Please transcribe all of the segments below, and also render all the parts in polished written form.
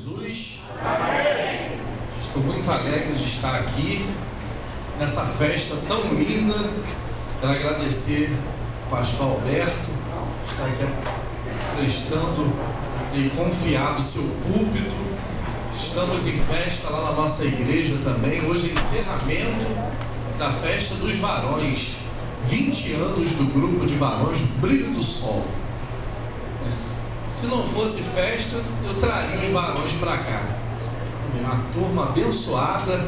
Jesus. Amém. Estou muito alegre de estar aqui nessa festa tão linda. Quero agradecer ao pastor Alberto, que está aqui prestando e confiado o seu púlpito. Estamos em festa lá na nossa igreja também. Hoje é encerramento da festa dos varões. 20 anos do grupo de varões Brilho do Sol. Se não fosse festa, eu traria os varões para cá. Uma turma abençoada,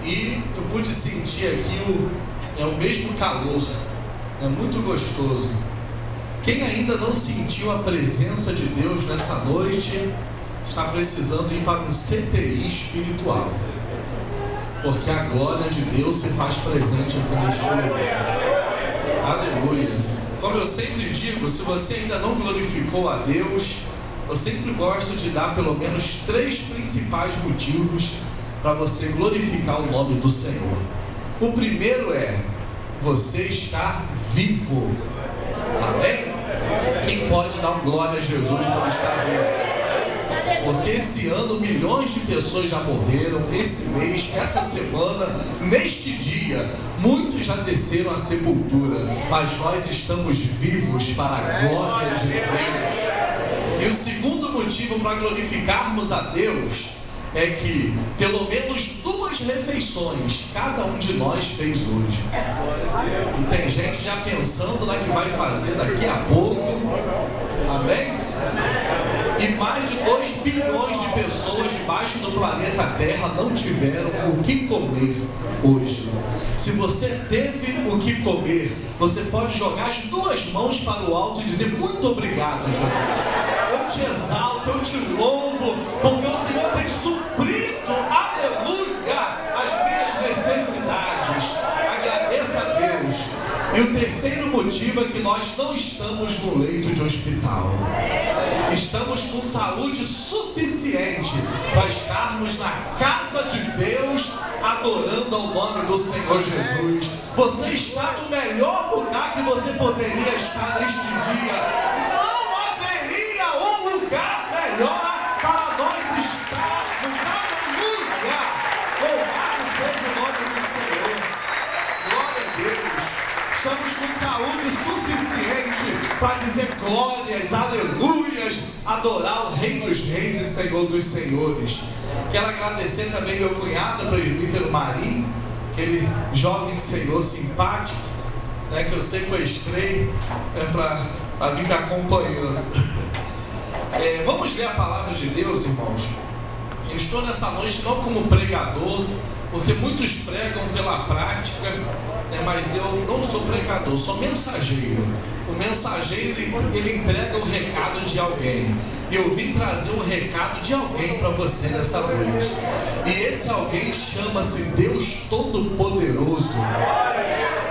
e eu pude sentir aqui o mesmo calor. É muito gostoso. Quem ainda não sentiu a presença de Deus nessa noite, está precisando ir para um CTI espiritual, porque a glória de Deus se faz presente aqui neste lugar. Aleluia. Como eu sempre digo, se você ainda não glorificou a Deus, eu sempre gosto de dar pelo menos 3 principais motivos para você glorificar o nome do Senhor. O primeiro é: você está vivo. Amém? Quem pode dar glória a Jesus por estar vivo? Porque esse ano milhões de pessoas já morreram. Esse mês, essa semana, neste dia, muitos já desceram à sepultura, mas nós estamos vivos para a glória de Deus. E o segundo motivo para glorificarmos a Deus é que pelo menos 2 refeições cada um de nós fez hoje. E tem gente já pensando na que vai fazer daqui a pouco. Amém? E mais de 2 bilhões de pessoas debaixo do planeta Terra não tiveram o que comer hoje. Se você teve o que comer, você pode jogar as 2 mãos para o alto e dizer: muito obrigado, Jesus. Eu te exalto, eu te louvo, porque o Senhor tem suprido, aleluia, as minhas necessidades. Agradeça a Deus. E o terceiro motivo é que nós não estamos no leito de hospital. Estamos com saúde suficiente para estarmos na casa de Deus, adorando ao nome do Senhor Jesus. Você está no melhor lugar que você poderia estar neste dia. Não haveria um lugar melhor para nós estarmos. Aleluia! Louvado seja o nome do Senhor. Glória a Deus. Estamos com saúde suficiente para dizer glórias, aleluias, adorar o Rei dos Reis e Senhor dos Senhores. Quero agradecer também meu cunhado, o presbítero Marinho, aquele jovem senhor simpático, né, que eu sequestrei para vir me acompanhando. Vamos ler a palavra de Deus, irmãos. Eu estou nessa noite não como pregador, porque muitos pregam pela prática, mas eu não sou pregador, sou mensageiro. O mensageiro, ele entrega o recado de alguém. E eu vim trazer um recado de alguém para você nesta noite. E esse alguém chama-se Deus Todo-Poderoso.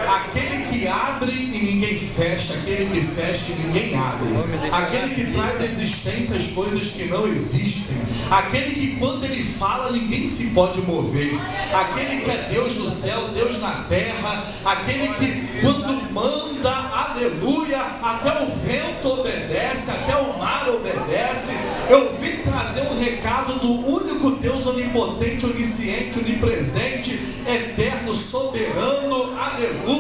Aquele que abre e ninguém fecha, aquele que fecha e ninguém abre, aquele que traz à existência as coisas que não existem, aquele que quando ele fala ninguém se pode mover, aquele que é Deus no céu, Deus na terra, aquele que quando manda, aleluia, até o vento obedece, até o mar obedece. Eu vim trazer um recado do único Deus onipotente, onisciente, onipresente, eterno, soberano, aleluia,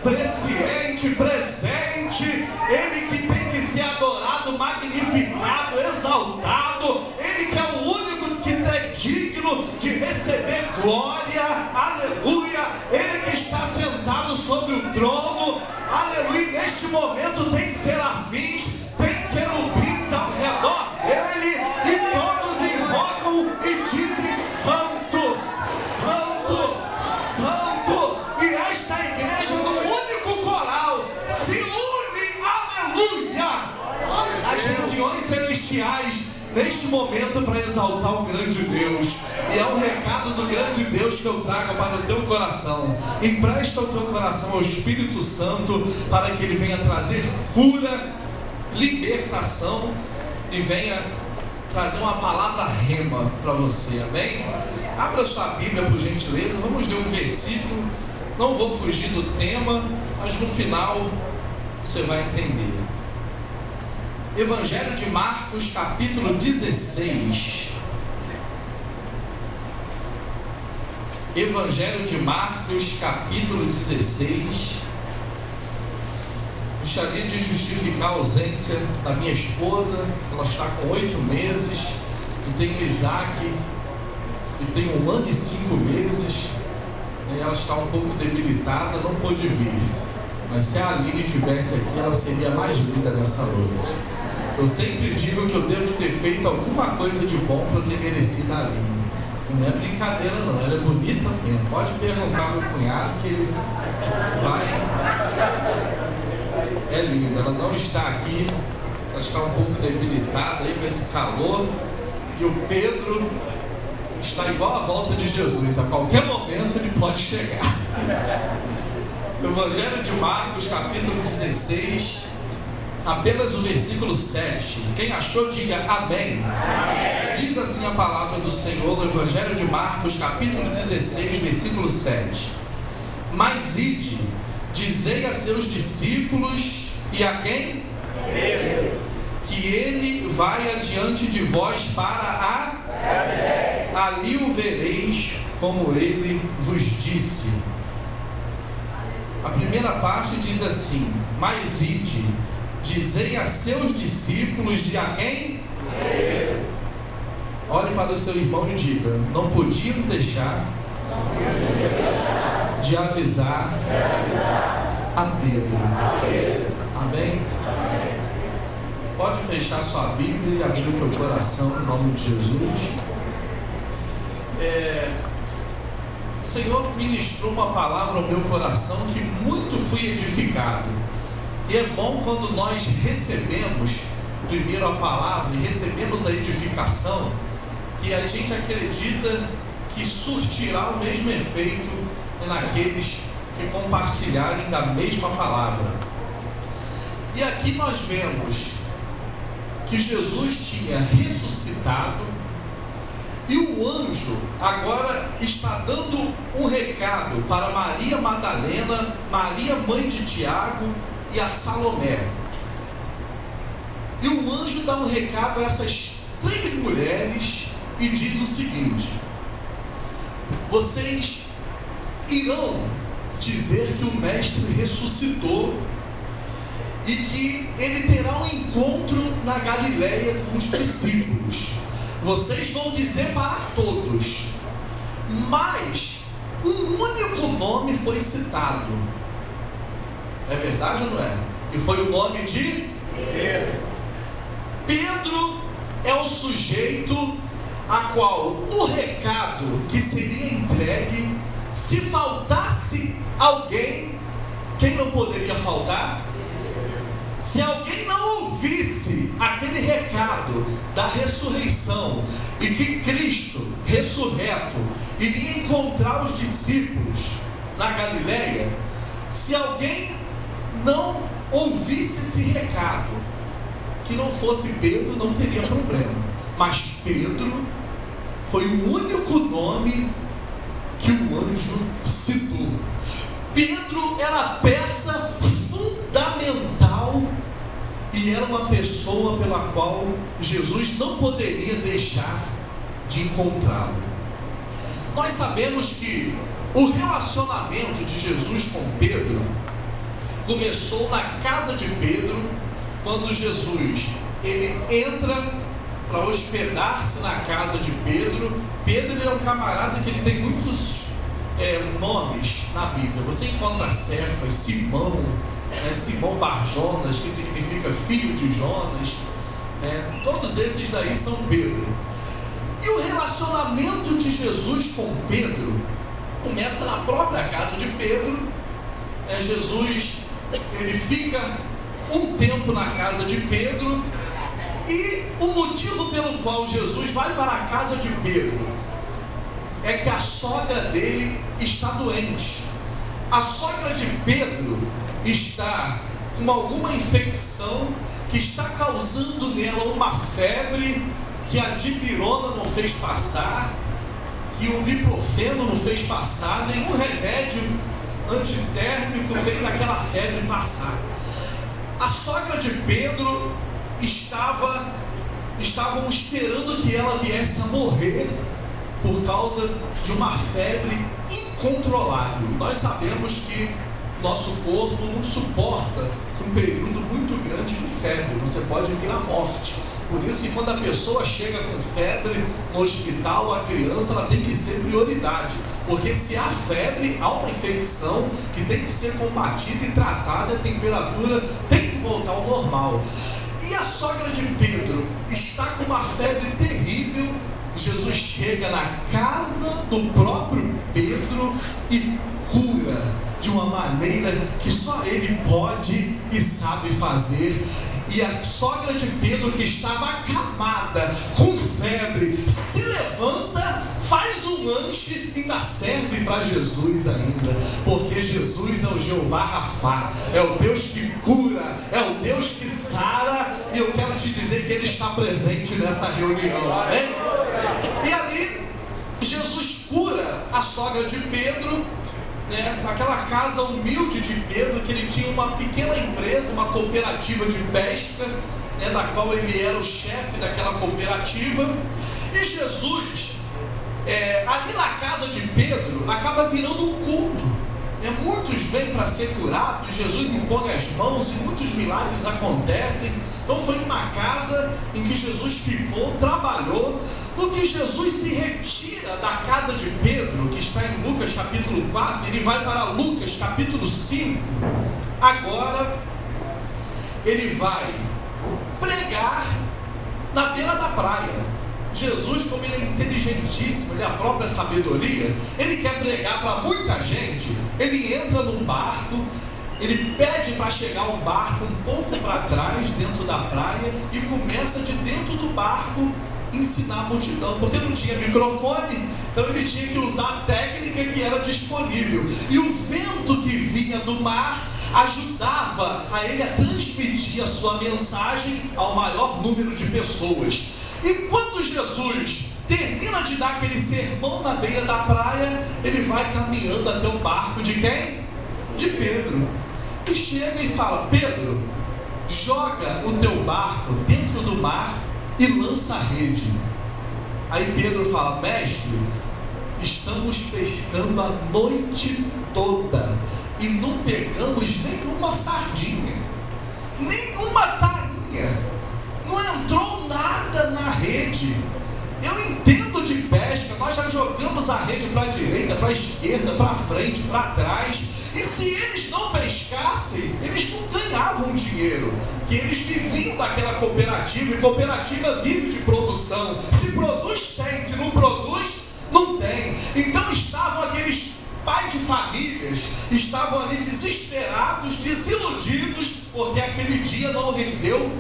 presciente, presente, ele que tem que ser adorado, magnificado, exaltado, ele que é o único que é digno de receber glória, aleluia, ele que está sentado sobre o trono, aleluia. Neste momento tem serafins, tem querubins ao redor dele, e todos invocam e dizem: santo, santo, santo. E esta igreja, no único coral, se une, aleluia, às regiões celestiais neste momento para exaltar o grande Deus. E é um recado do grande Deus que eu trago para o teu coração. Empresta o teu coração ao Espírito Santo para que ele venha trazer cura, libertação e venha trazer uma palavra rema para você, amém? Abra sua Bíblia por gentileza, vamos ler um versículo. Não vou fugir do tema, mas no final você vai entender. Evangelho de Marcos, capítulo 16. Evangelho de Marcos, capítulo 16. Gostaria de justificar a ausência da minha esposa. Ela está com 8 meses. E tem o Isaac, que tem 1 ano e 5 meses. E ela está um pouco debilitada, não pôde vir. Mas se a Aline estivesse aqui, ela seria mais linda nessa noite. Eu sempre digo que eu devo ter feito alguma coisa de bom para eu ter merecido a Aline. Não é brincadeira não, ela é bonita mesmo. Pode perguntar ao meu cunhado que ele vai. É linda, ela não está aqui, ela está um pouco debilitada aí com esse calor. E o Pedro está igual à volta de Jesus, a qualquer momento ele pode chegar. Evangelho de Marcos, capítulo 16, apenas o versículo 7. Quem achou, diga amém. Amém. Diz assim a palavra do Senhor no Evangelho de Marcos, capítulo 16, versículo 7. Mas ide, dizei a seus discípulos e a quem? Que ele vai adiante de vós para ali o vereis, como ele vos disse. A primeira parte diz assim: mas ide, dizei a seus discípulos e a quem? Olhe para o seu irmão e diga: não podiam deixar de avisar a Pedro. Amém? Pode fechar sua Bíblia e abrir o teu coração em nome de Jesus. O Senhor ministrou uma palavra ao meu coração que muito fui edificado. E é bom quando nós recebemos primeiro a palavra e recebemos a edificação, que a gente acredita que surtirá o mesmo efeito naqueles que compartilharem da mesma palavra. E aqui nós vemos que Jesus tinha ressuscitado e o anjo agora está dando um recado para Maria Madalena, Maria mãe de Tiago e a Salomé. E o anjo dá um recado a essas 3 mulheres e diz o seguinte: vocês irão dizer que o Mestre ressuscitou e que ele terá um encontro na Galileia com os discípulos. Vocês vão dizer para todos, mas um único nome foi citado. É verdade ou não é? E foi o nome de Pedro. Pedro é o sujeito a qual o recado que seria entregue, se faltasse alguém, quem não poderia faltar? Se alguém não ouvisse aquele recado da ressurreição e que Cristo ressurreto iria encontrar os discípulos na Galileia, se alguém não ouvisse esse recado, que não fosse Pedro, não teria problema. Mas Pedro foi o único nome que o anjo citou. Pedro era a peça fundamental e era uma pessoa pela qual Jesus não poderia deixar de encontrá-lo. Nós sabemos que o relacionamento de Jesus com Pedro começou na casa de Pedro, quando Jesus ele entra para hospedar-se na casa de Pedro. Pedro ele é um camarada que ele tem muitos nomes na Bíblia. Você encontra Cefas, Simão, Simão Barjonas, que significa filho de Jonas. Todos esses daí são Pedro. E o relacionamento de Jesus com Pedro começa na própria casa de Pedro. Jesus ele fica um tempo na casa de Pedro, e o motivo pelo qual Jesus vai para a casa de Pedro é que a sogra dele está doente. A sogra de Pedro está com alguma infecção que está causando nela uma febre que a dipirona não fez passar, que o ibuprofeno não fez passar, nenhum remédio antitérmico fez aquela febre passar. A sogra de Pedro estavam esperando que ela viesse a morrer por causa de uma febre incontrolável. Nós sabemos que nosso corpo não suporta um período muito grande de febre, você pode vir à morte. Por isso que quando a pessoa chega com febre no hospital, a criança, ela tem que ser prioridade, porque se há febre, há uma infecção que tem que ser combatida e tratada, a temperatura tem que voltar ao normal. E a sogra de Pedro está com uma febre terrível. Jesus chega na casa do próprio Pedro e cura de uma maneira que só ele pode e sabe fazer. E a sogra de Pedro, que estava acamada, com febre, se levanta, faz um lanche e ainda serve para Jesus ainda, porque Jesus é o Jeová Rafá, é o Deus que cura, é o Deus que sara, e eu quero te dizer que Ele está presente nessa reunião, amém? E ali, Jesus cura a sogra de Pedro, naquela casa humilde de Pedro, que ele tinha uma pequena empresa, uma cooperativa de pesca, da qual ele era o chefe daquela cooperativa. E Jesus, ali na casa de Pedro, acaba virando um culto. Muitos vêm para ser curados, Jesus impõe as mãos e muitos milagres acontecem. Então foi uma casa em que Jesus ficou, trabalhou. No que Jesus se retira da casa de Pedro, que está em Lucas capítulo 4, ele vai para Lucas capítulo 5. Agora ele vai pregar na beira da praia. Jesus, como ele é inteligentíssimo, ele é a própria sabedoria, ele quer pregar para muita gente. Ele entra num barco, ele pede para chegar um barco um pouco para trás, dentro da praia, e começa de dentro do barco ensinar a multidão, porque não tinha microfone, então ele tinha que usar a técnica que era disponível. E o vento que vinha do mar ajudava a ele a transmitir a sua mensagem ao maior número de pessoas. E quando Jesus termina de dar aquele sermão na beira da praia, ele vai caminhando até o barco de quem? De Pedro. E chega e fala: Pedro, joga o teu barco dentro do mar e lança a rede. Aí Pedro fala: mestre, estamos pescando a noite toda e não pegamos nenhuma sardinha, nenhuma tainha, não entrou nada na rede. Eu entendo de pesca, nós já jogamos a rede para a direita, para a esquerda, para frente, para trás, e se eles não pescassem, eles não ganhavam dinheiro, que eles viviam daquela cooperativa, e cooperativa vive de produção. Se produz, tem; se não produz, não tem. Então estavam aqueles pais de famílias, estavam ali desesperados, desiludidos, porque aquele dia não rendeu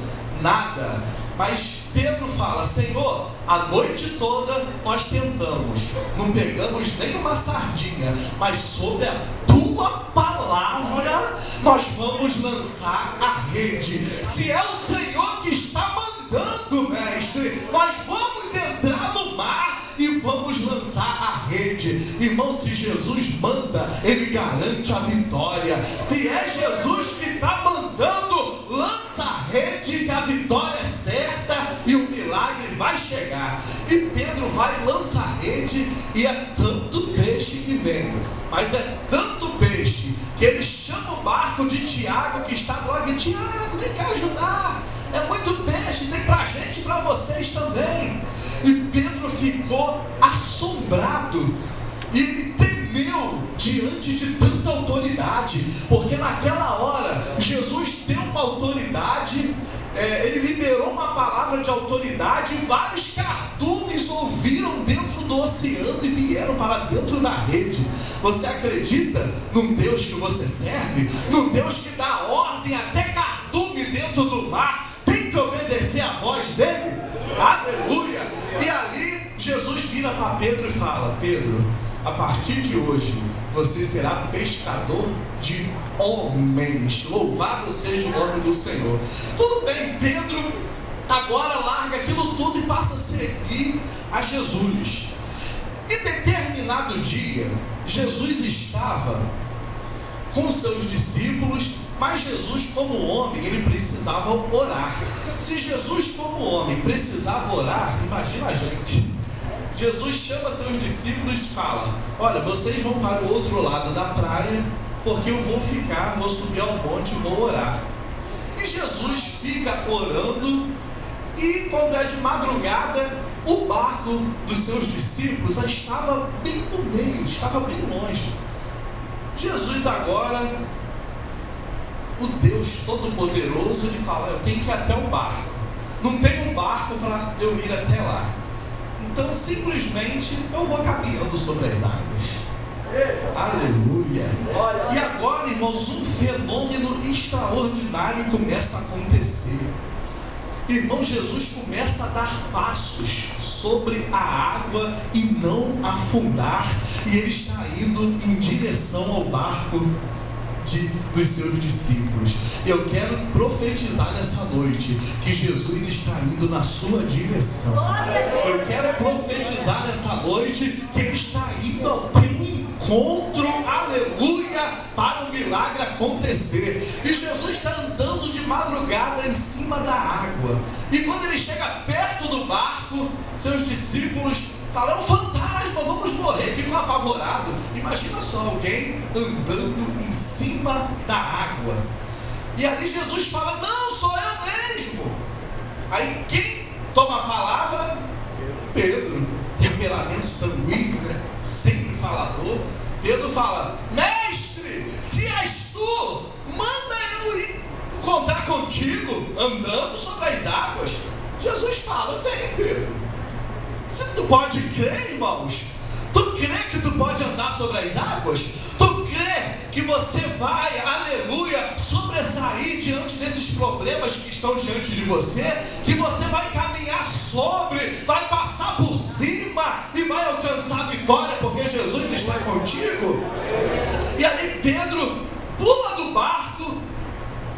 nada. Mas Pedro fala: Senhor, a noite toda nós tentamos, não pegamos nenhuma sardinha, mas sob a tua palavra nós vamos lançar a rede. Se é o Senhor que está mandando, mestre, nós vamos entrar no mar e vamos lançar a rede. Irmão, se Jesus manda, Ele garante a vitória. Se é Jesus que está mandando, lança a rede, que a vitória é certa e o milagre vai chegar. E Pedro vai, lança a rede, e é tanto peixe que vem, mas é tanto peixe que ele chama o barco de Tiago, que está logo: Tiago, vem cá ajudar, é muito peixe, tem pra gente e para vocês também. E Pedro ficou assombrado, e ele temeu diante de tanta autoridade, porque naquela hora Jesus deu uma autoridade, ele liberou uma palavra de autoridade, e vários cardumes ouviram dentro do oceano e vieram para dentro da rede. Você acredita num Deus que você serve? Num Deus que dá ordem até cardume dentro do mar tem que obedecer a voz dele? Aleluia! E ali Jesus vira para Pedro e fala: Pedro, a partir de hoje você será pescador de homens. Louvado seja o nome do Senhor. Tudo bem, Pedro agora larga aquilo tudo e passa a seguir a Jesus. E determinado dia, Jesus estava com seus discípulos, mas Jesus, como homem, ele precisava orar. Se Jesus, como homem, precisava orar, imagina a gente. Jesus chama seus discípulos e fala: olha, vocês vão para o outro lado da praia, porque eu vou subir ao monte e vou orar. E Jesus fica orando, e quando é de madrugada, o barco dos seus discípulos já estava bem no meio, estava bem longe. Jesus agora, o Deus Todo-Poderoso, ele fala: eu tenho que ir até o barco, não tem um barco para eu ir até lá, então simplesmente eu vou caminhando sobre as águas. Aleluia! E agora, irmãos, um fenômeno extraordinário começa a acontecer. Irmão, Jesus começa a dar passos sobre a água e não afundar, e ele está indo em direção ao barco dos seus discípulos. Eu quero profetizar nessa noite que Jesus está indo na sua direção. Eu quero profetizar nessa noite que ele está indo ao teu encontro, aleluia, para o milagre acontecer. E Jesus está andando de madrugada em cima da água, e quando ele chega perto do barco, seus discípulos falam: é um fantasma, vamos morrer, ficam apavorados. Imagina só, alguém andando em cima da água. E ali Jesus fala: não, sou eu mesmo. Aí quem toma a palavra? Pedro, temperamento sanguíneo, né? Sempre falador. Pedro fala: mestre, se és tu, manda eu ir encontrar contigo, andando sobre as águas. Jesus fala: vem, Pedro. Você tu pode crer, irmãos? Tu crê que tu pode andar sobre as águas? Tu crê que você vai, aleluia, sobressair diante desses problemas que estão diante de você? Que você vai caminhar sobre, vai passar por cima e vai alcançar a vitória, porque Jesus está contigo? E ali Pedro pula do barco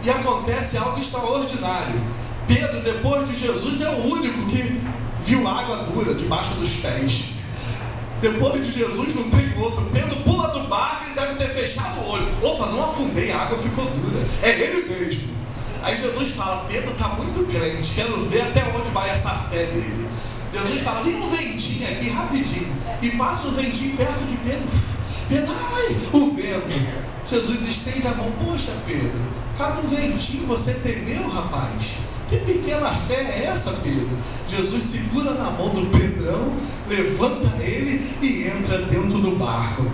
e acontece algo extraordinário. Pedro, depois de Jesus, é o único que viu água dura debaixo dos pés. Depois de Jesus não tem outro. Pedro pula do barco e deve ter fechado o olho. Opa, não afundei, a água ficou dura. É ele mesmo. Aí Jesus fala: Pedro está muito crente, quero ver até onde vai essa fé dele. Jesus fala: vem um ventinho aqui rapidinho, e passa o ventinho perto de Pedro. Pedro, ai, o vento. Jesus estende a mão: poxa, Pedro, cada um ventinho, você temeu, rapaz? Que pequena fé é essa, Pedro? Jesus segura na mão do Pedrão, levanta ele e entra dentro do barco.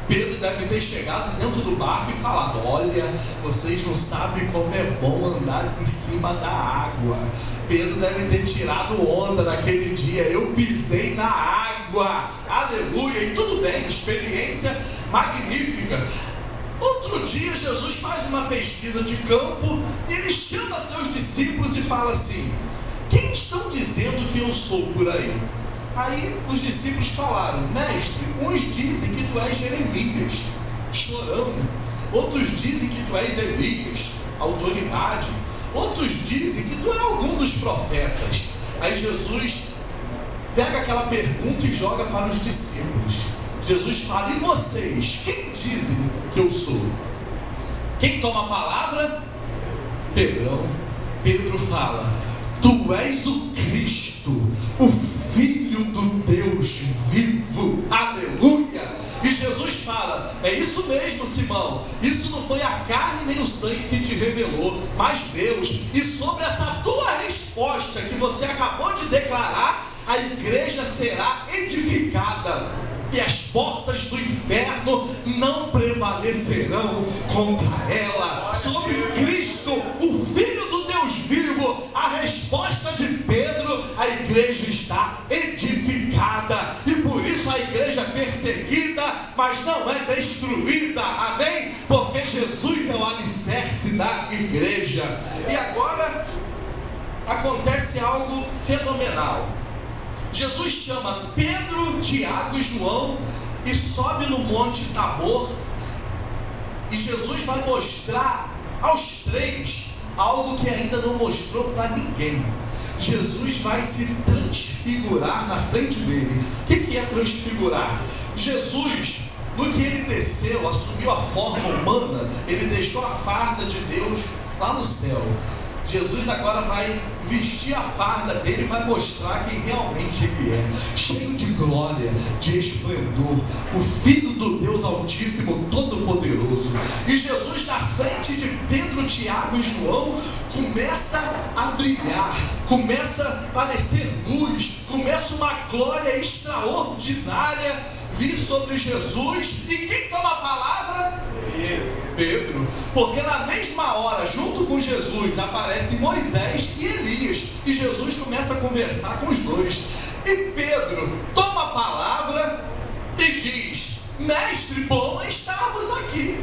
Pedro deve ter chegado dentro do barco e falado: olha, vocês não sabem como é bom andar em cima da água. Pedro deve ter tirado onda naquele dia: eu pisei na água, aleluia. E tudo bem, experiência magnífica. Outro dia Jesus faz uma pesquisa de campo e ele chama seus discípulos e fala assim: quem estão dizendo que eu sou por aí? Aí os discípulos falaram: mestre, uns dizem que tu és Jeremias, chorando. Outros dizem que tu és Elias, autoridade. Outros dizem que tu é algum dos profetas. Aí Jesus pega aquela pergunta e joga para os discípulos. Jesus fala: e vocês, quem dizem que eu sou? Quem toma a palavra? Pedrão. Pedro fala: tu és o Cristo, o Filho do Deus vivo, aleluia. E Jesus fala: é isso mesmo, Simão, isso não foi a carne nem o sangue que te revelou, mas Deus. E sobre essa tua resposta que você acabou de declarar, a igreja será edificada, e as portas do inferno não prevalecerão contra ela. Sobre Cristo, o Filho do Deus vivo, a resposta de Pedro: a igreja está edificada, e por isso a igreja é perseguida, mas não é destruída, amém? Porque Jesus é o alicerce da igreja. E agora acontece algo fenomenal. Jesus chama Pedro, Tiago e João e sobe no Monte Tabor, e Jesus vai mostrar aos três algo que ainda não mostrou para ninguém. Jesus vai se transfigurar na frente dele. O que é transfigurar? Jesus, no que ele desceu, assumiu a forma humana, ele deixou a farda de Deus lá no céu. Jesus agora vai vestir a farda dele e vai mostrar quem realmente ele é, cheio de glória, de esplendor, o Filho do Deus Altíssimo, Todo-Poderoso. E Jesus, na frente de Pedro, Tiago e João, começa a brilhar, começa a aparecer luz, começa uma glória extraordinária vir sobre Jesus. E quem toma a palavra? Pedro. Porque na mesma hora, junto com Jesus, aparecem Moisés e Elias, e Jesus começa a conversar com os dois. E Pedro toma a palavra e diz: mestre, bom estarmos aqui,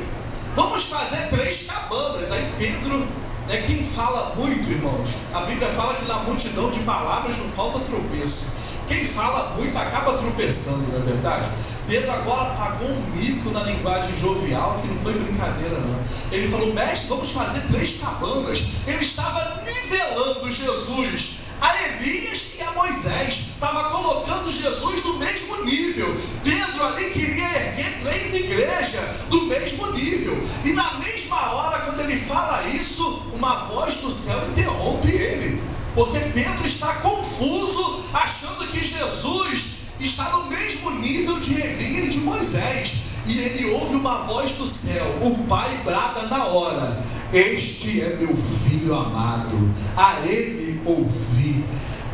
vamos fazer 3 cabanas. Aí Pedro é quem fala muito, irmãos. A Bíblia fala que na multidão de palavras não falta tropeço. Quem fala muito acaba tropeçando, não é verdade? Pedro agora pagou um mico na linguagem jovial, que não foi brincadeira não. Ele falou: mestre, vamos fazer 3 cabanas. Ele estava nivelando Jesus a Elias e a Moisés, estava colocando Jesus no mesmo nível. Pedro ali queria erguer 3 igrejas do mesmo nível. E na mesma hora, quando ele fala isso, uma voz do céu interrompe ele, porque Pedro está confuso, achando que Jesus está no mesmo nível de Elias e de Moisés. E ele ouve uma voz do céu, o Pai brada na hora: este é meu filho amado, a ele ouvi.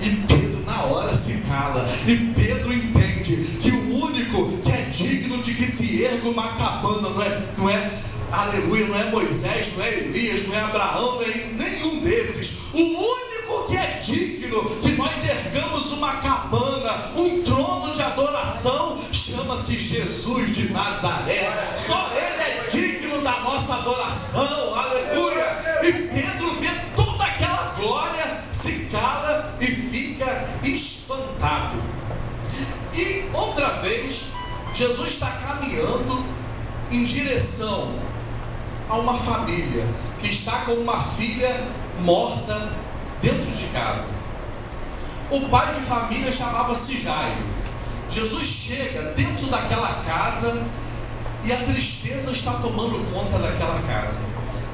E Pedro na hora se cala, e Pedro entende que o único que é digno de que se erga uma cabana não é aleluia, não é Moisés, não é Elias, não é Abraão, não é nenhum desses. O único que é digno que nós ergamos uma cabana, um trono de adoração, chama-se Jesus de Nazaré. Só Ele é digno da nossa adoração, aleluia. E Pedro vê toda aquela glória, se cala e fica espantado. E outra vez, Jesus está caminhando em direção a uma família que está com uma filha morta dentro de casa. O pai de família chamava-se Jairo. Jesus chega dentro daquela casa e a tristeza está tomando conta daquela casa.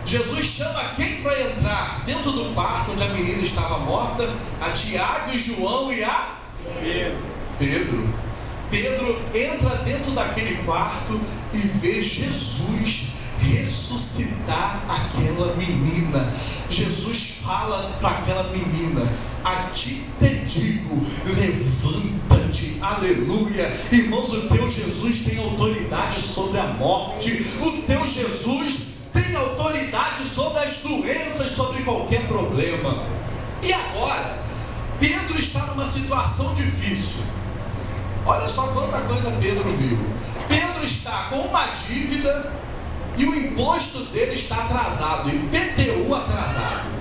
Jesus chama quem para entrar dentro do quarto onde a menina estava morta? A Tiago e João e a Pedro. Pedro entra dentro daquele quarto e vê Jesus ressuscitar aquela menina. Jesus fala para aquela menina: a ti te digo, levanta-te, aleluia. Irmãos, o teu Jesus tem autoridade sobre a morte, o teu Jesus tem autoridade sobre as doenças, sobre qualquer problema. E agora, Pedro está numa situação difícil. Olha só quanta coisa Pedro viu. Pedro está com uma dívida e o imposto dele está atrasado, IPTU atrasado.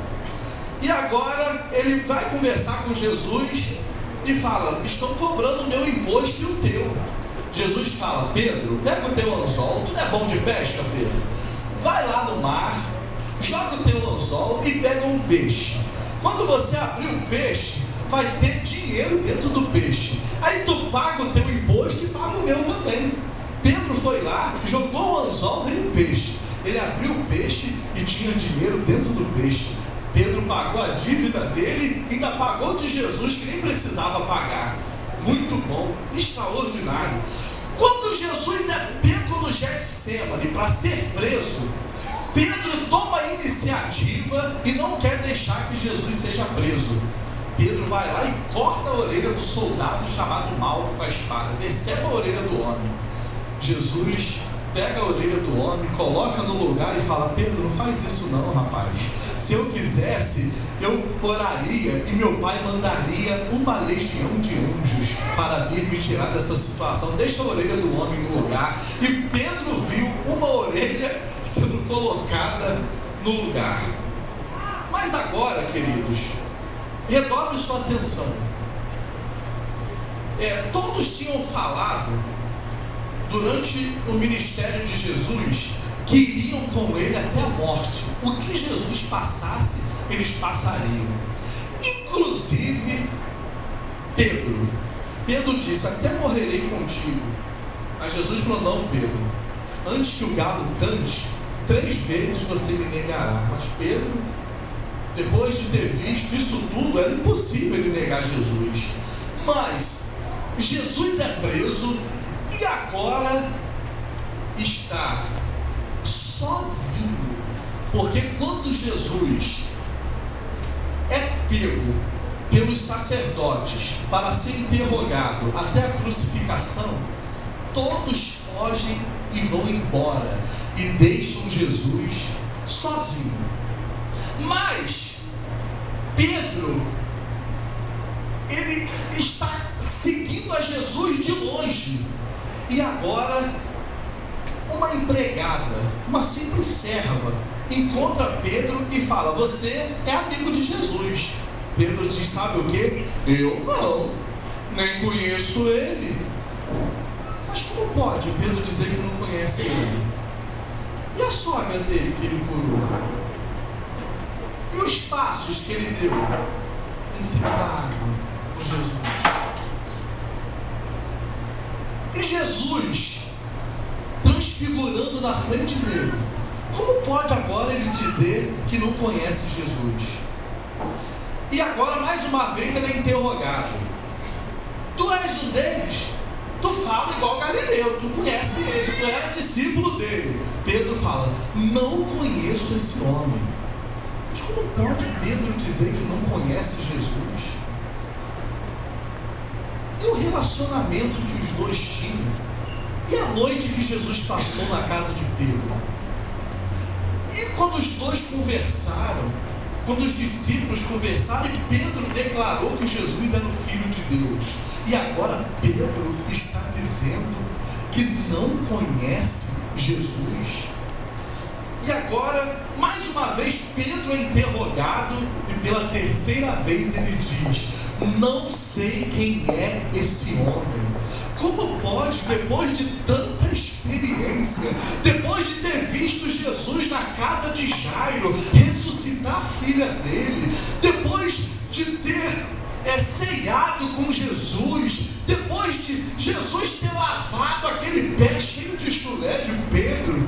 E agora ele vai conversar com Jesus e fala: estão cobrando o meu imposto e o teu. Jesus fala: Pedro, pega o teu anzol, tu não é bom de pesca, Pedro? Vai lá no mar, joga o teu anzol e pega um peixe. Quando você abrir o peixe, vai ter dinheiro dentro do peixe. Aí tu paga o teu imposto e paga o meu também. Pedro foi lá, jogou o anzol, veio o peixe. Ele abriu o peixe e tinha dinheiro dentro do peixe. Pedro pagou a dívida dele e ainda pagou de Jesus, que nem precisava pagar. Muito bom, extraordinário. Quando Jesus é pego no Getsemane para ser preso, Pedro toma a iniciativa e não quer deixar que Jesus seja preso. Pedro vai lá e corta a orelha do soldado chamado Malco com a espada, decepa a orelha do homem. Jesus pega a orelha do homem, coloca no lugar e fala: Pedro, não faz isso não, rapaz. Se eu quisesse, eu oraria e meu pai mandaria uma legião de anjos para vir me tirar dessa situação. Deixa a orelha do homem no lugar. E Pedro viu uma orelha sendo colocada no lugar. Mas agora, queridos, redobre sua atenção. Todos tinham falado durante o ministério de Jesus que iriam com ele até a morte. O que Jesus passasse, eles passariam. Inclusive Pedro. Pedro disse: até morrerei contigo. Mas Jesus falou: não, Pedro, antes que o galo cante, 3 vezes você me negará. Mas Pedro depois de ter visto isso tudo, era impossível ele negar Jesus. Mas Jesus é preso e agora está sozinho. Porque quando Jesus é pego pelos sacerdotes para ser interrogado até a crucificação, todos fogem e vão embora e deixam Jesus sozinho. Mas Pedro, ele está seguindo a Jesus de longe. E agora uma empregada, uma simples serva, encontra Pedro e fala: você é amigo de Jesus. Pedro diz: sabe o que? Eu não, nem conheço ele. Mas como pode Pedro dizer que não conhece ele? E a sogra dele que ele curou? E os passos que ele deu em cima da água com Jesus? E Jesus transfigurando na frente dele, como pode agora ele dizer que não conhece Jesus? E agora mais uma vez ele é interrogado: tu és um deles? Tu fala igual Galileu, tu conhece ele, tu era discípulo dele. Pedro fala: não conheço esse homem. Mas como pode Pedro dizer que não conhece Jesus? E o relacionamento que os dois tinham? E a noite que Jesus passou na casa de Pedro? E quando os dois conversaram, quando os discípulos conversaram e Pedro declarou que Jesus era o Filho de Deus, e agora Pedro está dizendo que não conhece Jesus. E agora, mais uma vez, Pedro é interrogado e pela terceira vez ele diz: não sei quem é esse homem. Como pode, depois de tanta experiência, depois de ter visto Jesus na casa de Jairo ressuscitar a filha dele, depois de ter ceiado com Jesus, depois de Jesus ter lavado aquele pé cheio de chulé de Pedro,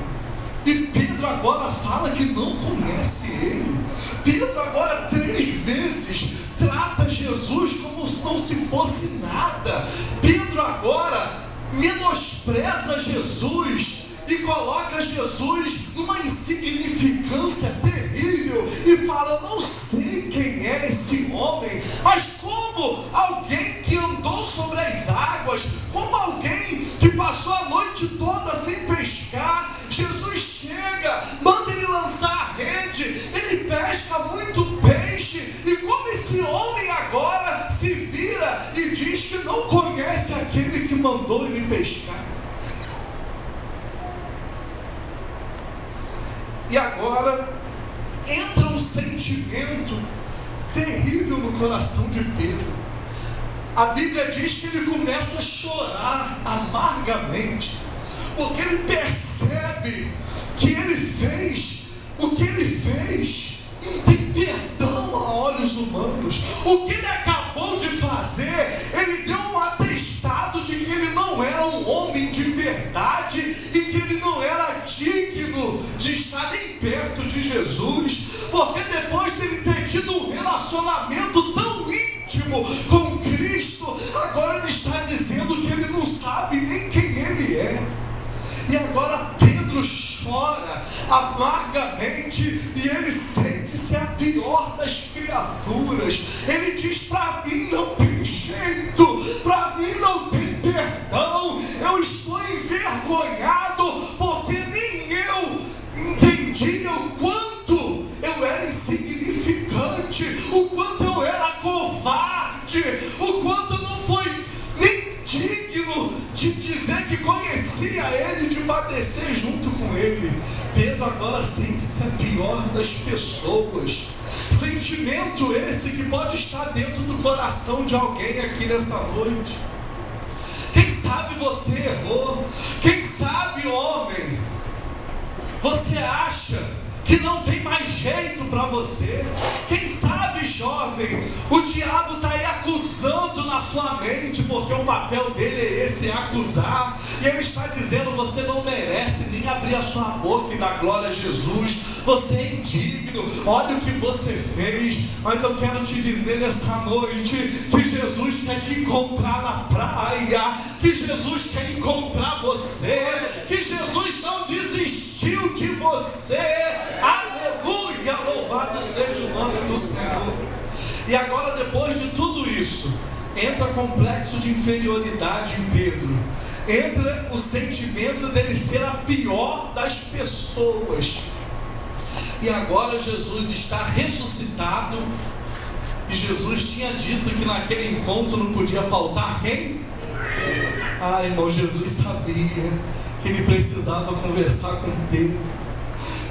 e Pedro agora fala que não conhece ele. Pedro agora 3 vezes trata Jesus como se não se fosse nada. Pedro agora menospreza Jesus e coloca Jesus numa insignificância terrível e fala: não sei quem é esse homem. Mas como alguém que andou sobre as águas, como alguém que passou a noite toda sem pescar, Jesus chega, manda ele lançar a rede, ele pesca muito peixe, e como esse homem agora se vira e diz que não conhece aquele que mandou ele pescar? E agora entra um sentimento terrível no coração de Pedro. A Bíblia diz que ele começa a chorar amargamente, porque ele percebe que ele fez o que ele fez, não tem perdão a olhos humanos. O que ele acabou de fazer, ele deu um atestado de que ele não era um homem de verdade e que ele não era digno de estar nem perto de Jesus, porque depois dele ter tido um relacionamento tão íntimo com Cristo, agora ele está dizendo que ele não sabe nem quem ele é. E agora Pedro chora amargamente e ele sente-se a pior das criaturas. Ele diz: para mim não tem jeito, para mim não tem perdão, eu estou envergonhado, porque nem eu entendia o quanto eu era insignificante, o quanto eu era covarde, o quanto não foi nem digno de dizer que conhecia ele, de padecer junto com ele. Pedro agora sente-se a pior das pessoas. Sentimento esse que pode estar dentro do coração de alguém aqui nessa noite. Quem sabe você errou, quem sabe, homem, você acha que não tem mais jeito para você. Quem sabe, jovem, o diabo está aí acusando na a sua mente, porque o papel dele é esse, é acusar. E ele está dizendo: você não merece nem abrir a sua boca e dar glória a Jesus. Você é indigno, olha o que você fez. Mas eu quero te dizer nessa noite que Jesus quer te encontrar na praia, que Jesus quer encontrar você, que Jesus não desistiu de você. Aleluia, louvado seja o nome do Senhor. E agora, depois de tudo isso, entra complexo de inferioridade em Pedro, entra o sentimento dele ser a pior das pessoas. E agora Jesus está ressuscitado, e Jesus tinha dito que naquele encontro não podia faltar quem? Irmão, Jesus sabia que ele precisava conversar com Pedro.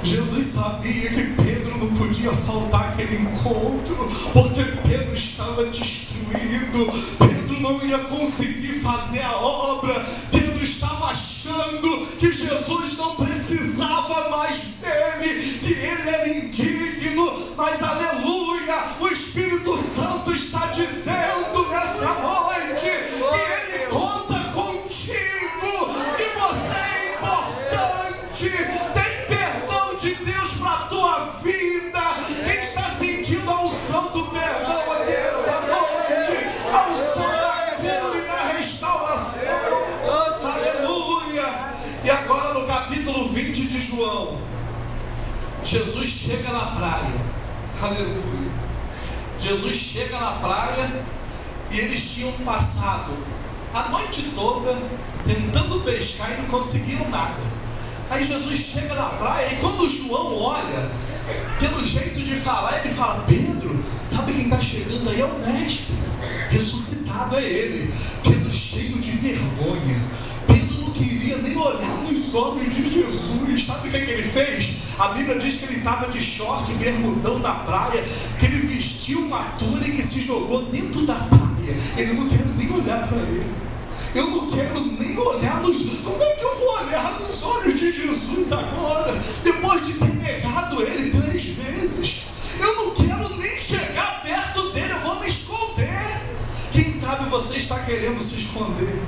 Jesus sabia que Pedro não podia faltar aquele encontro, porque Pedro estava destruído, Pedro não ia conseguir fazer a obra, Pedro estava achando que Jesus não precisava mais dele, que ele era indigno. Mas aleluia, o Espírito Santo está dizendo nessa noite que ele conta contigo, que você é importante. Quem está sentindo a unção do perdão aqui nessa noite, a unção da cura e da restauração, aleluia. E agora no capítulo 20 de João, Jesus chega na praia, aleluia. Jesus chega na praia, e eles tinham passado a noite toda tentando pescar e não conseguiram nada. Aí Jesus chega na praia, e quando João olha, pelo jeito de falar, ele fala: Pedro, sabe quem está chegando aí? É o mestre, ressuscitado é ele. Pedro cheio de vergonha, Pedro não queria nem olhar nos olhos de Jesus. Sabe o que ele fez? A Bíblia diz que ele estava de short, bermudão na praia, que ele vestiu uma túnica e se jogou dentro da praia. Ele não quer nem olhar para ele. Eu não quero nem olhar nos... Como é que eu vou olhar nos olhos de Jesus agora, depois de ter negado ele 3 vezes? Eu não quero nem chegar perto dele, eu vou me esconder. Quem sabe você está querendo se esconder?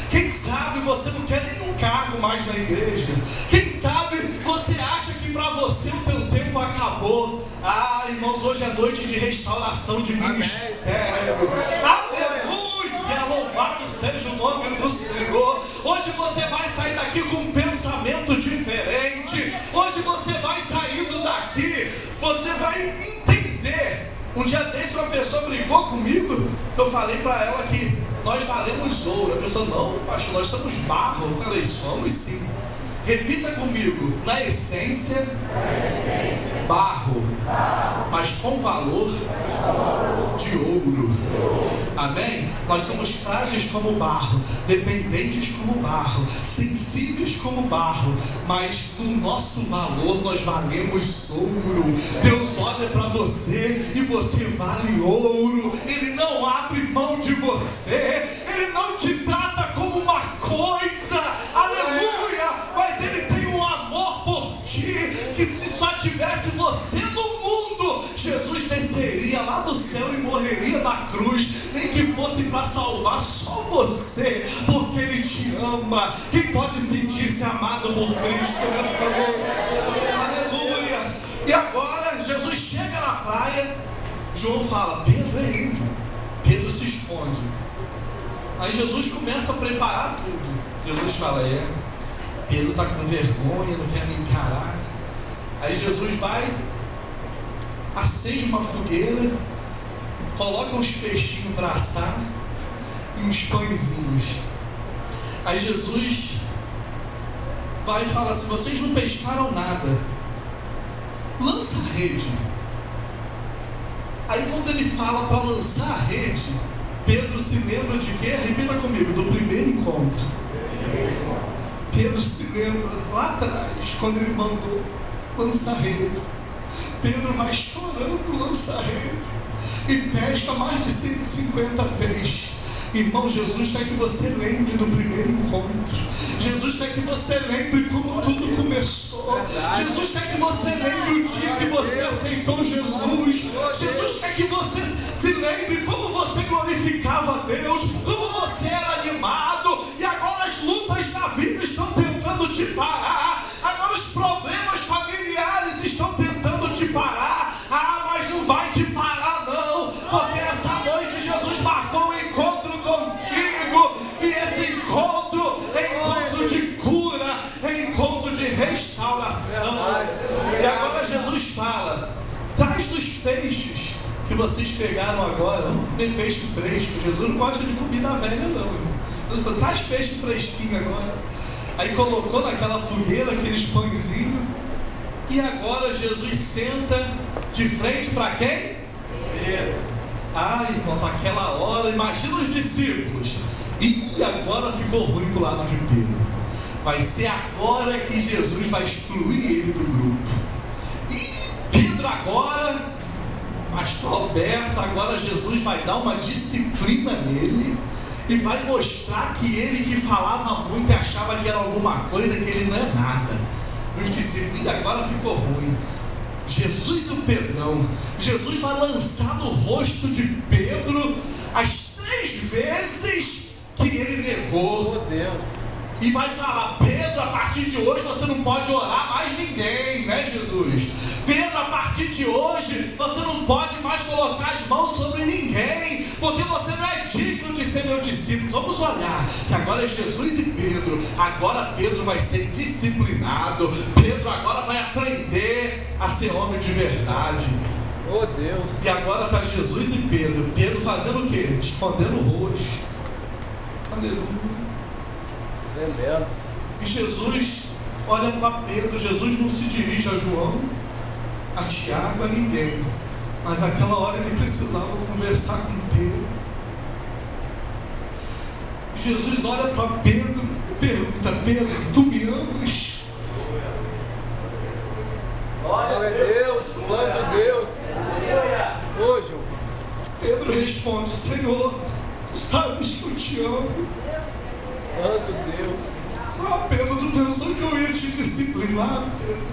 Quem sabe você não quer nenhum cargo mais na igreja? Quem sabe você acha que para você o teu tempo acabou? Irmãos, hoje é noite de restauração de ministério. Aleluia! Louvado seja o nome do Senhor. Hoje você vai sair daqui com um pensamento diferente. Hoje você vai saindo daqui, você vai entender. Um dia desse uma pessoa brigou comigo. Eu falei para ela que nós valemos ouro. A pessoa: não, pastor, nós somos barro. Eu falei: somos sim. Repita comigo: na essência, barro, mas com valor de ouro. Amém? Nós somos frágeis como barro, dependentes como barro, sensíveis como barro, mas no nosso valor nós valemos ouro. Deus olha para você e você vale ouro. Ele não abre mão de você, Ele não te trata como uma coisa, aleluia, mas Ele tem um amor por ti, que se só tivesse você no mundo, Jesus desceria lá do céu e morreria na cruz, nem que fosse para salvar só você, porque Ele te ama. Quem pode sentir-se amado por Cristo nessa noite? Aleluia. E agora Jesus chega na praia, João fala: Pedro é ele. Pedro se esconde. Aí Jesus começa a preparar tudo. Jesus fala: Pedro está com vergonha, não quer me encarar. Aí Jesus vai, acende uma fogueira, coloca uns peixinhos para assar e uns pãezinhos. Aí Jesus vai e fala assim: vocês não pescaram nada, lança a rede. Aí quando ele fala para lançar a rede, Pedro se lembra de quê? Repita comigo: do primeiro encontro. Pedro se lembra lá atrás, quando ele mandou lançar a rede. Pedro vai chorando lançar a rede e pesca mais de 150 peixes. Irmão, Jesus quer que você lembre do primeiro encontro. Jesus quer que você lembre como tudo começou. Jesus quer que você lembre o dia que você aceitou Jesus. Jesus quer que você se lembre como você glorificou glorificava a Deus, como você era animado, e agora as lutas da vida estão tentando te parar, agora os problemas familiares estão tentando te parar. Mas não vai te parar não, porque essa noite Jesus marcou um encontro contigo, e esse encontro é encontro de cura, é encontro de restauração. E agora Jesus fala: traz dos peixes que vocês pegaram agora, tem peixe fresco. Jesus não gosta de comida velha não, traz peixe fresquinho agora. Aí colocou naquela fogueira aqueles pãezinhos, e agora Jesus senta de frente para quem? Irmãos, aquela hora, imagina os discípulos. E agora ficou ruim pro lado de Pedro. Vai ser agora que Jesus vai excluir ele do grupo. E Pedro agora, pastor Alberto, agora Jesus vai dar uma disciplina nele e vai mostrar que ele que falava muito e achava que era alguma coisa, que ele não é nada. Os discípulos, e agora ficou ruim. Jesus e o Pedrão, Jesus vai lançar no rosto de Pedro as 3 vezes que ele negou. Oh, Deus. E vai falar: Pedro, a partir de hoje você não pode orar mais ninguém, né, Jesus? Pedro, a partir de hoje você não pode mais colocar as mãos sobre ninguém, porque você não é digno de ser meu discípulo. Vamos olhar que agora é Jesus e Pedro. Agora Pedro vai ser disciplinado. Pedro agora vai aprender a ser homem de verdade. Oh, Deus. E agora está Jesus e Pedro. Pedro fazendo o quê? Escondendo o rosto. Aleluia. E Jesus olha para Pedro. Jesus não se dirige a João, a Tiago, a ninguém, mas naquela hora ele precisava conversar com Pedro. E Jesus olha para Pedro e pergunta: Pedro, tu me amas? Glória a Deus, santo Deus. Hoje Pedro responde: Senhor, tu sabes que eu te amo. Santo Deus. Pedro, tu pensou que eu ia te disciplinar, Pedro?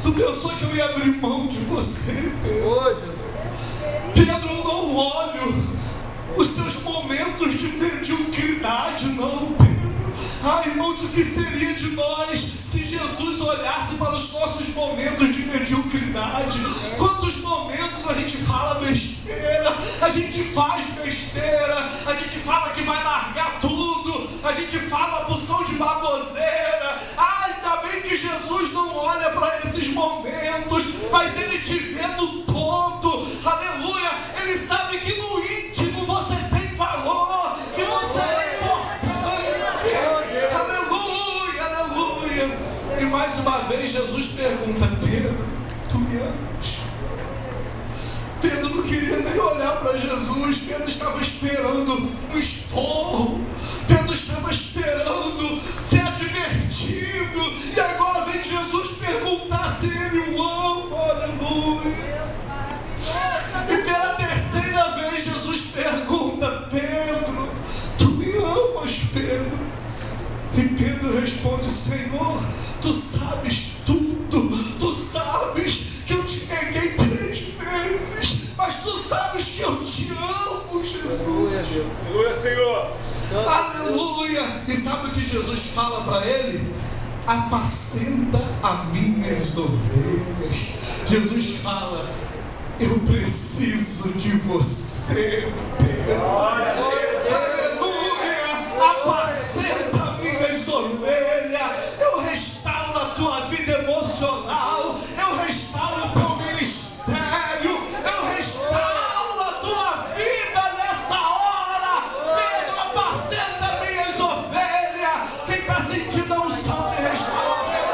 Tu pensou que eu ia abrir mão de você, Pedro? Oh, Jesus. Pedro, eu não olho os seus momentos de mediocridade, não, Pedro. Irmãos, o que seria de nós se Jesus olhasse para os nossos momentos de mediocridade? Quantos momentos a gente fala besteira, a gente faz besteira, a gente fala que vai largar tudo, a gente fala a porção de baboseira. Ainda bem que Jesus não olha para esses momentos, mas Ele te vê no todo. Aleluia! Ele sabe que no íntimo você tem valor, que você é importante. Aleluia, aleluia. E mais uma vez Jesus pergunta: Pedro, tu me amas? Pedro não queria nem olhar para Jesus. Pedro estava esperando um esporro. Pedro estava esperando ser advertido. E agora vem Jesus perguntar se ele o ama. Aleluia. E pela 3ª vez Jesus pergunta: Pedro, tu me amas, Pedro? E Pedro responde: Senhor, tu sabes tudo. Tu sabes que eu te neguei 3 vezes, mas tu sabes que eu te amo, Jesus. Aleluia, Senhor. Aleluia. E sabe o que Jesus fala para ele? Apacenta as minhas ovelhas. Jesus fala: eu preciso de você, Pedro. Aleluia. Apacenta as minhas ovelhas. Eu restauro a tua vida emocional. Eu restauro o teu ministério. Eu restauro a tua vida nessa hora. Pedro, apacenta minhas ovelhas. Quem está sentindo a unção de restauração?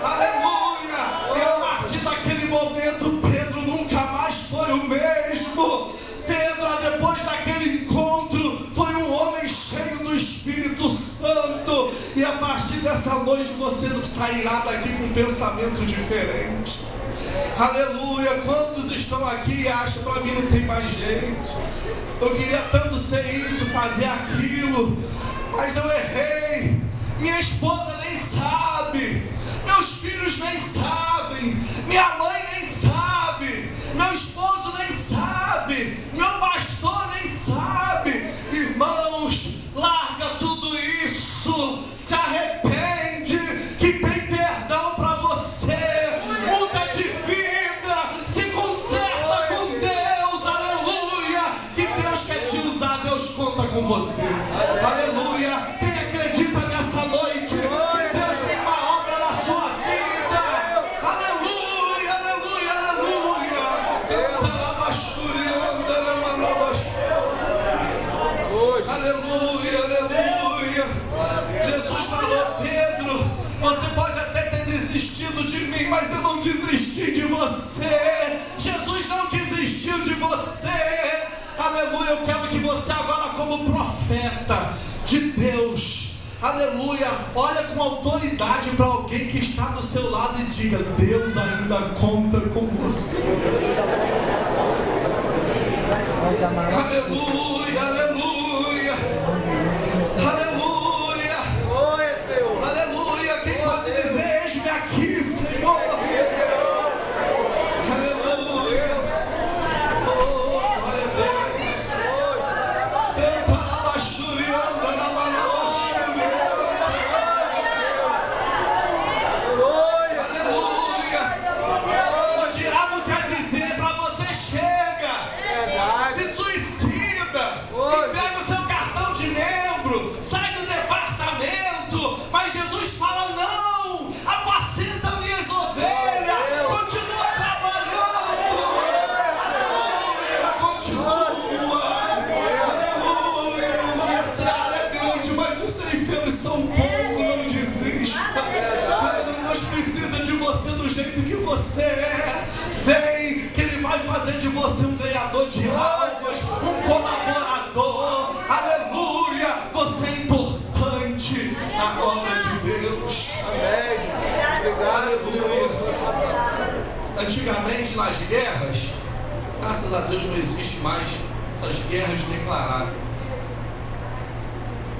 Aleluia. E a partir daquele momento, Pedro nunca mais foi o mesmo. Pedro, depois daquele encontro, foi um homem cheio do Espírito Santo. E a partir dessa noite você sairá daqui com um pensamento diferente. Aleluia. Quantos estão aqui e acham: para mim não tem mais jeito, eu queria tanto ser isso, fazer aquilo, mas eu errei. Minha esposa nem sabe, meus filhos nem sabem, minha mãe nem sabe, meu esposo nem sabe, meu pastor com você. Aleluia. Quem acredita nessa noite? Deus tem uma obra na sua vida. Aleluia, aleluia, aleluia. Aleluia, aleluia. Jesus falou: Pedro, você pode até ter desistido de mim, mas eu não desisti de você. Jesus não desistiu de você. Aleluia. Eu quero que você agora, como profeta de Deus, aleluia, olha com autoridade para alguém que está do seu lado e diga: Deus ainda conta com você. Aleluia, aleluia, aleluia, aleluia. Quem pode dizer: eis-me aqui, Senhor? Aleluia. Oh, glória a Deus. Canta na bachurianda, na bachurianda. Aleluia. O diabo quer dizer para você: chega, se suicida, entrega o seu cartão de membro, sai do departamento. Mas Jesus fala: não, apacenta minhas ovelhas, continua trabalhando. Aleluia, continua. Aleluia, a seara é grande, mas os ceifeiros são poucos, não desista. Deus precisa de você do jeito que você é. Vem, que Ele vai fazer de você um ganhador de almas, um colaborador. Aleluia, você é importante na obra de Deus. Aleluia. Antigamente, nas guerras, graças a Deus não existe mais essas guerras declaradas.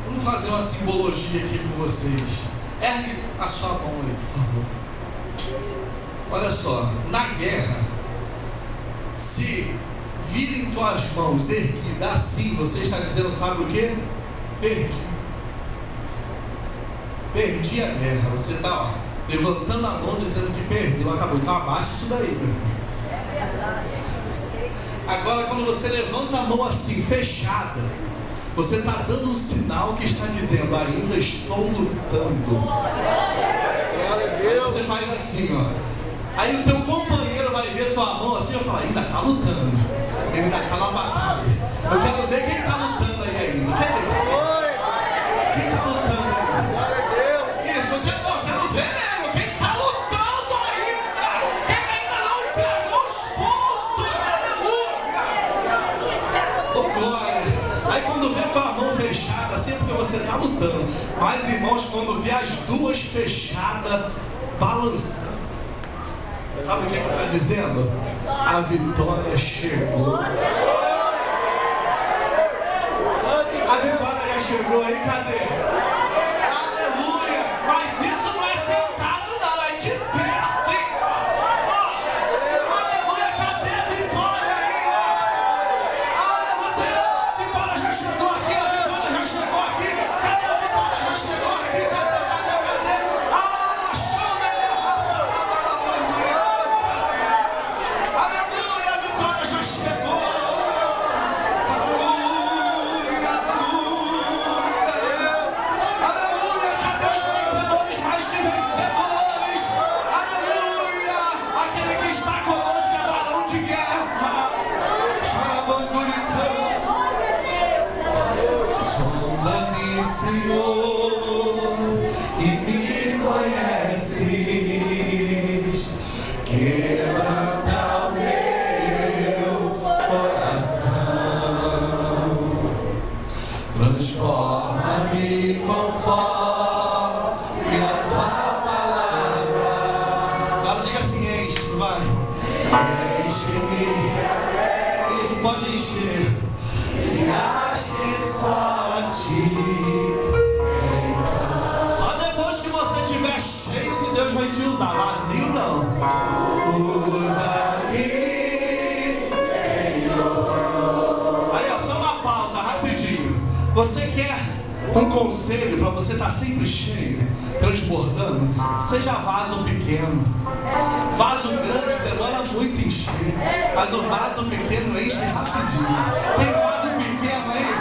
Vamos fazer uma simbologia aqui com vocês. Ergue a sua mão aí, por favor. Olha só, na guerra, se virem tuas mãos erguidas assim, você está dizendo, sabe o que? Perdi. Perdi a guerra. Você está levantando a mão dizendo que perdeu, acabou. Então abaixa isso daí, meu irmão. Agora, quando você levanta a mão assim, fechada, você está dando um sinal que está dizendo: ainda estou lutando. Aí você faz assim, ó. Aí o teu companheiro vai ver tua mão assim e fala: ainda está lutando, ele ainda está na batalha. Eu quero ver quem está lutando aí ainda. Quem está lutando aí? Isso, eu quero ver mesmo. Quem está lutando ainda? Quem ainda não entregou os pontos? Aleluia! Oh, glória! Aí quando vê tua mão fechada, assim é porque você está lutando. Mas, irmãos, quando vê as duas fechadas, balançando, sabe o que está dizendo? A vitória chegou. A vitória já chegou aí, cadê? Aleluia! Mas isso não é sentado, não, é de pé assim. Aleluia! Cadê a vitória aí? Aleluia! A vitória já chegou aqui, a vitória já chegou aqui. Cadê a vitória? Já chegou aqui, cadê? Ah, chama ele, raça, aleluia! A vitória já chegou. Aleluia, cadê os vencedores mais que vencedores? Aleluia, aquele que está conosco é varão de guerra. Sonda-me, Senhor, e me conheces. Quebranta o meu coração, transforma-me conforme a tua palavra. Agora diga assim: enche-me, vai. Enche-me. Isso, pode encher. Se ache só a ti. Só depois que você estiver cheio que Deus vai te usar. Vazio não. Usa-me, Senhor. Aí, ó, só uma pausa, rapidinho. Você quer um conselho para você estar sempre cheio, transbordando? Seja vaso pequeno. Vaso grande demora muito encher, mas o vaso pequeno enche rapidinho. Tem vaso pequeno aí?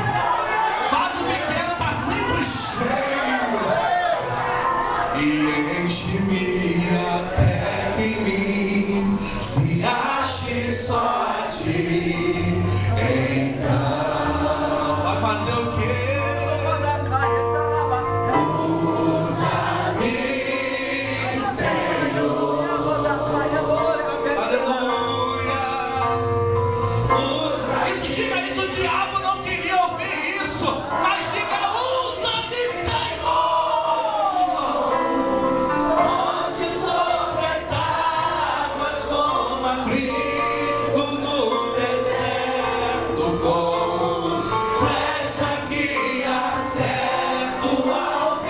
como flecha que acerta o alvo.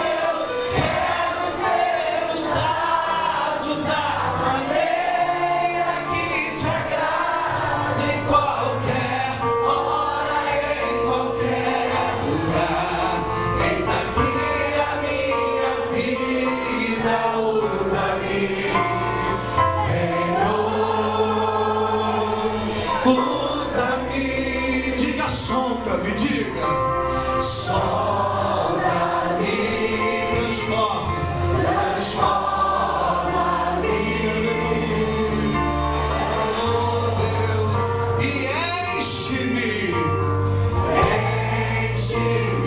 Quero ser usado da maneira que te agrada, em qualquer hora, em qualquer lugar. Eis aqui a minha vida, usa-me, usa-me, diga, sonda-me, diga, sonda-me, transforma-me, oh Deus, e enche-me,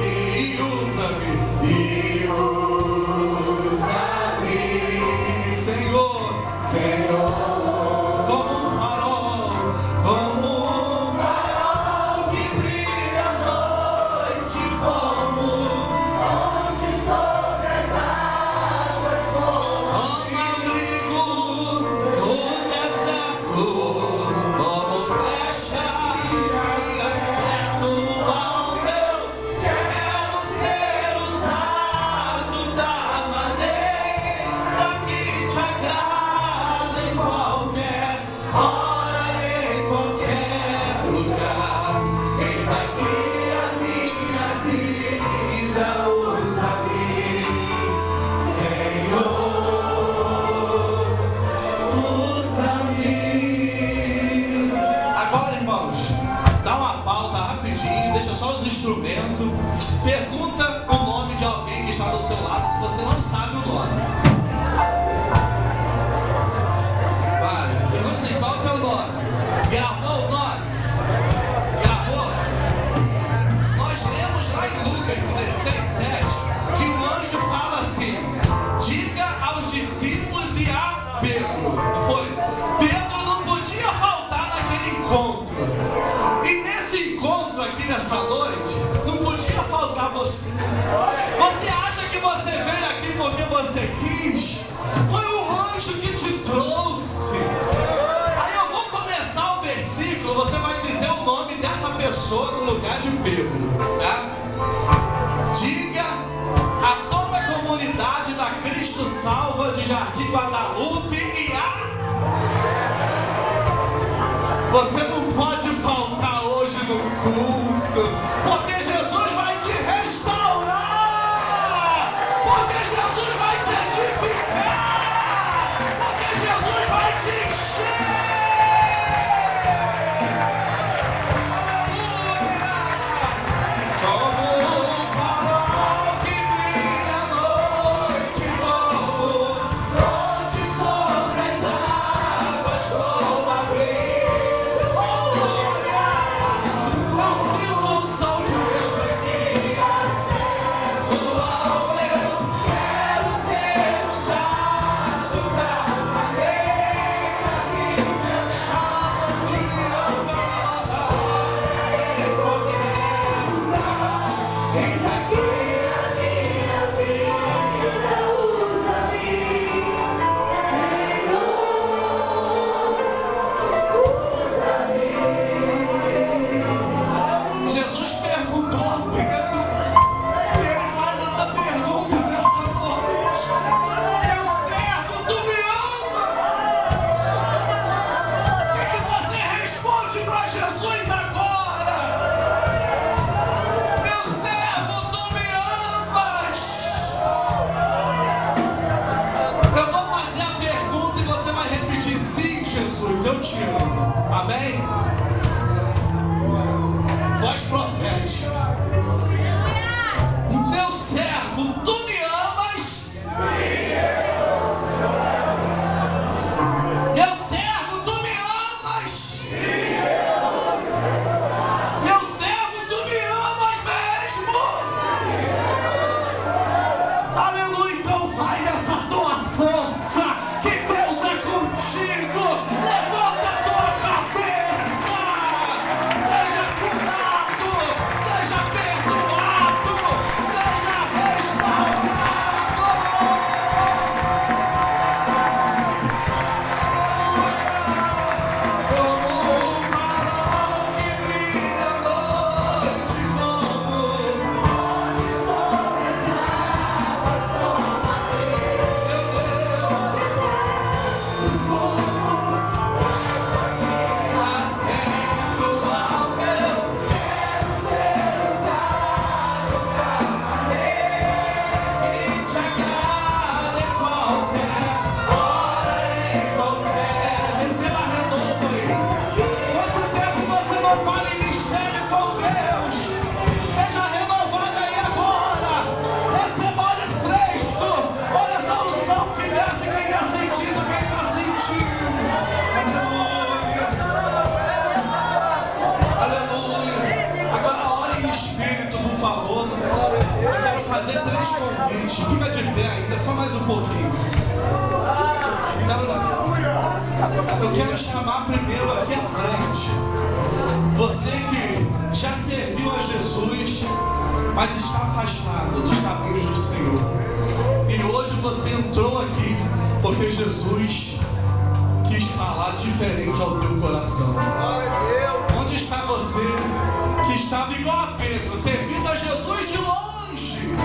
e usa-me, Senhor, Senhor. Como um farol que brilha à noite, como longe sobre as águas, como abrigo no deserto, como flecha que acerta o alvo. Eu quero ser usado da maneira que te agrada, em qualquer hora, em qualquer lugar. Eis aqui a minha vida, usa-me, Senhor, usa-me. Agora, irmãos, dá uma pausa rapidinho, deixa só os instrumentos, pergunta o nome de alguém que está do seu lado, se você não sabe o nome. Vai, pergunta assim, qual que é o nome? Gravou o nome? Gravou? Nós lemos lá em Lucas 16:7 que o anjo fala assim: diga aos discípulos e a Pedro. Não foi? Pedro não podia faltar naquele encontro. E nesse encontro aqui nessa noite, não podia faltar você. Você acha que você veio aqui porque você quis? Foi o anjo que te trouxe. Aí eu vou começar o versículo, você vai dizer o nome dessa pessoa no lugar de Pedro, tá? Diga a toda a comunidade da Cristo Salva de Jardim Guadalupe e a... Você não pode faltar hoje no culto, porque Jesus vai te restaurar, porque Jesus vai te edificar, porque Jesus vai te encher. Como um farol que brilha à noite, como longe sobre as águas, como abrigo no convite. Fica de pé ainda, só mais um pouquinho. Eu quero chamar primeiro aqui à frente você que já serviu a Jesus, mas está afastado dos caminhos do Senhor. E hoje você entrou aqui porque Jesus quis falar diferente ao teu coração. Onde está você que estava igual a Pedro, servindo a Jesus de longe,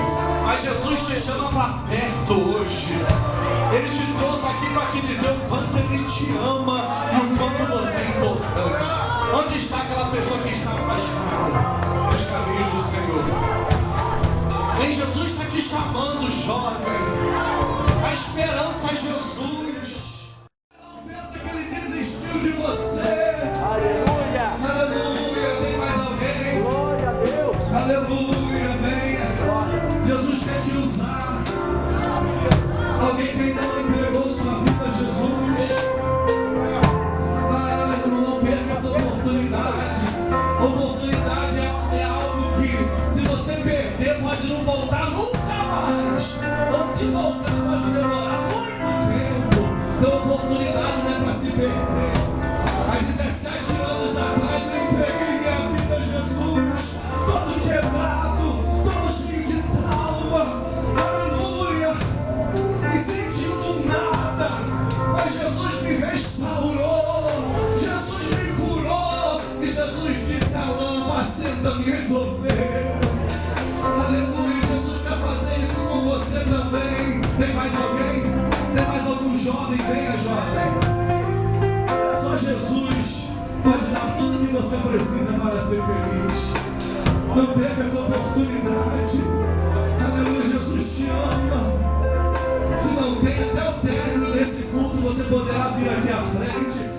mas Jesus te chama para perto hoje. Ele te trouxe aqui para te dizer o quanto Ele te ama e o quanto você é importante. Onde está aquela pessoa que está afastada dos caminhos do Senhor? Bem, Jesus está te chamando, jovem. A esperança é Jesus. Não pensa que Ele desistiu de você. Aleluia. Aleluia. Tem mais alguém? Glória a Deus. Aleluia. Venha. Jesus quer te usar. Alguém que ainda não entregou sua vida a Jesus. Não perca essa oportunidade. Oportunidade é algo que, se você perder, pode não voltar nunca mais. Ou se voltar, pode demorar muito tempo. Então, oportunidade não é para se perder. Há 17 anos atrás, eu entreguei minha vida a Jesus. Todo quebrado, todo cheio de trauma. Aleluia. E sentindo nada, mas Jesus me restaurou, Jesus me curou, e Jesus disse a lama, acenda minhas ovelhas. Aleluia, Jesus quer fazer isso com você também. Tem mais alguém? Tem mais algum jovem? Venha, jovem. Só Jesus pode dar tudo que você precisa para ser feliz. Não perca essa oportunidade. Aleluia, Jesus te ama. Se não tem, até o término desse culto, você poderá vir aqui à frente.